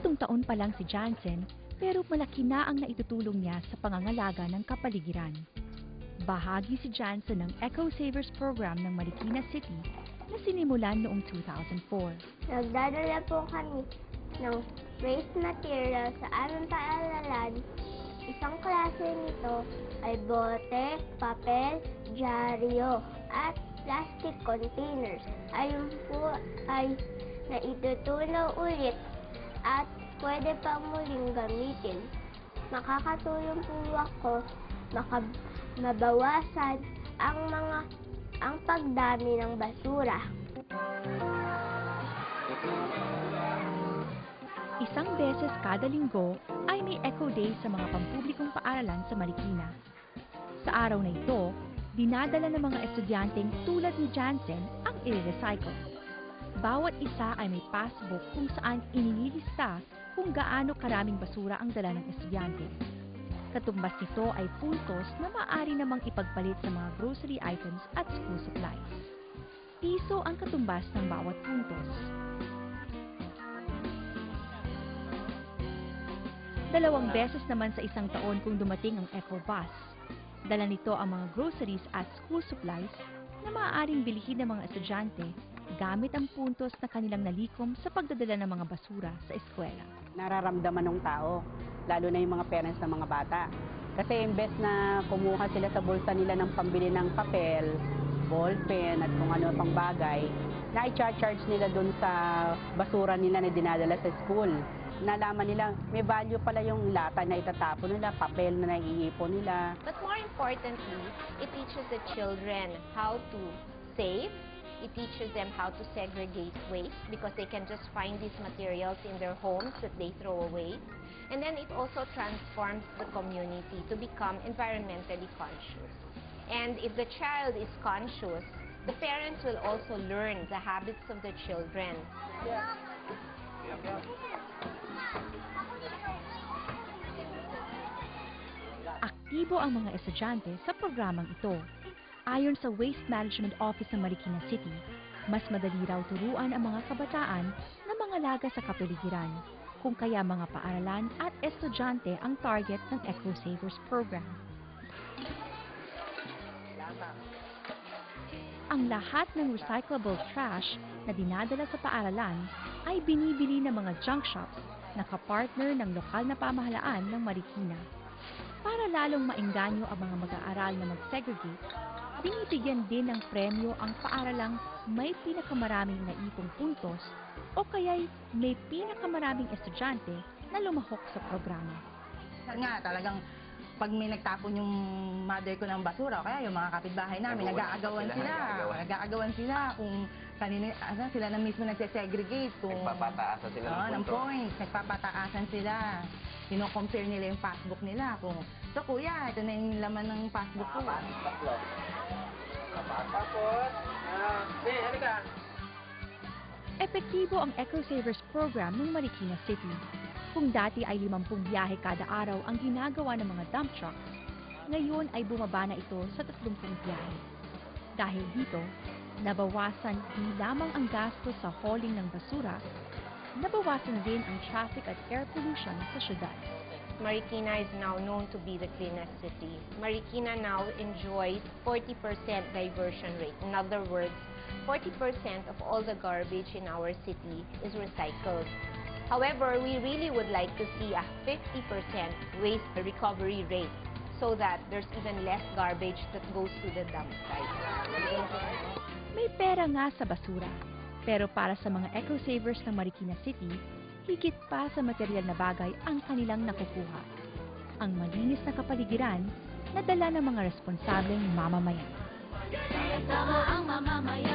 taon pa lang si Jansen, pero malaki na ang naitutulong niya sa pangangalaga ng kapaligiran. Bahagi si Jansen ng Eco Savers Program ng Marikina City na sinimulan noong 2004. Nagdadala po kami ng waste material sa aming paaralan. Isang klase nito ay bote, papel, dyaryo, at plastic containers. Ayun po ay naitutunaw ulit at pwede pa muling gamitin. Makakatulong po ako mabawasan ang pagdami ng basura. Isang beses kada linggo ay may Eco Day sa mga pampublikong paaralan sa Marikina. Sa araw na ito, dinadala ng mga estudyanteng tulad ni Jansen ang i-recycle. Bawat isa ay may passbook kung saan inililista kung gaano karaming basura ang dala ng estudyante. Katumbas nito ay puntos na maaari namang ipagpalit sa mga grocery items at school supplies. Piso ang katumbas ng bawat puntos. 2 beses naman sa isang taon kung dumating ang Eco Bus. Dala nito ang mga groceries at school supplies na maaaring bilhin ng mga estudyante gamit ang puntos na kanilang nalikom sa pagdadala ng mga basura sa eskwela. Nararamdaman ng tao, lalo na yung mga parents ng mga bata. Kasi imbes na kumuha sila sa bulsa nila ng pambili ng papel, ballpen at kung ano pang bagay, na i-charge nila doon sa basura nila na dinadala sa school. Nalaman nila, may value pala yung lata na itatapon nila, papel na naiipon nila. But more importantly, it teaches the children how to save. It teaches them how to segregate waste because they can just find these materials in their homes that they throw away. And then it also transforms the community to become environmentally conscious. And if the child is conscious, the parents will also learn the habits of the children. Aktibo ang mga estudyante sa programang ito. Ayon sa Waste Management Office ng Marikina City, mas madali raw turuan ang mga kabataan na mangalaga sa kapaligiran, kung kaya mga paaralan at estudyante ang target ng Eco Savers Program. Ang lahat ng recyclable trash na dinadala sa paaralan ay binibili ng mga junk shops na kapartner ng lokal na pamahalaan ng Marikina. Para lalong maengganyo ang mga mag-aaral na mag-segregate, binibigyan din ng premyo ang paaralang may pinakamaraming naipong puntos o kaya'y may pinakamaraming estudyante na lumahok sa programa. Nga, talagang pag may nagtapon yung mother ko ng basura, o kaya yung mga kapitbahay namin, nag-aagawan sila kung kanina, sila na mismo nagsesegregate. Nagpapataasan sila ng points. Nagpapataasan sila. Compare nila yung passbook nila. Kung, so kuya, ito na yung laman ng passbook ko. Epektibo ang Eco Savers Program ng Marikina City. Kung dati ay 50 biyahe kada araw ang ginagawa ng mga dump trucks, ngayon ay bumaba na ito sa 30 biyahe. Dahil dito, nabawasan di lamang ang gasto sa hauling ng basura, nabawasan din ang traffic at air pollution sa syudad. Marikina is now known to be the cleanest city. Marikina now enjoys 40% diversion rate. In other words, 40% of all the garbage in our city is recycled. However, we really would like to see a 50% waste recovery rate so that there's even less garbage that goes to the dump site. May pera nga sa basura, pero para sa mga eco-savers ng Marikina City, higit pa sa material na bagay ang kanilang nakukuha. Ang malinis na kapaligiran na dala ng mga responsableng mamamayan. Sama ang mamamayan.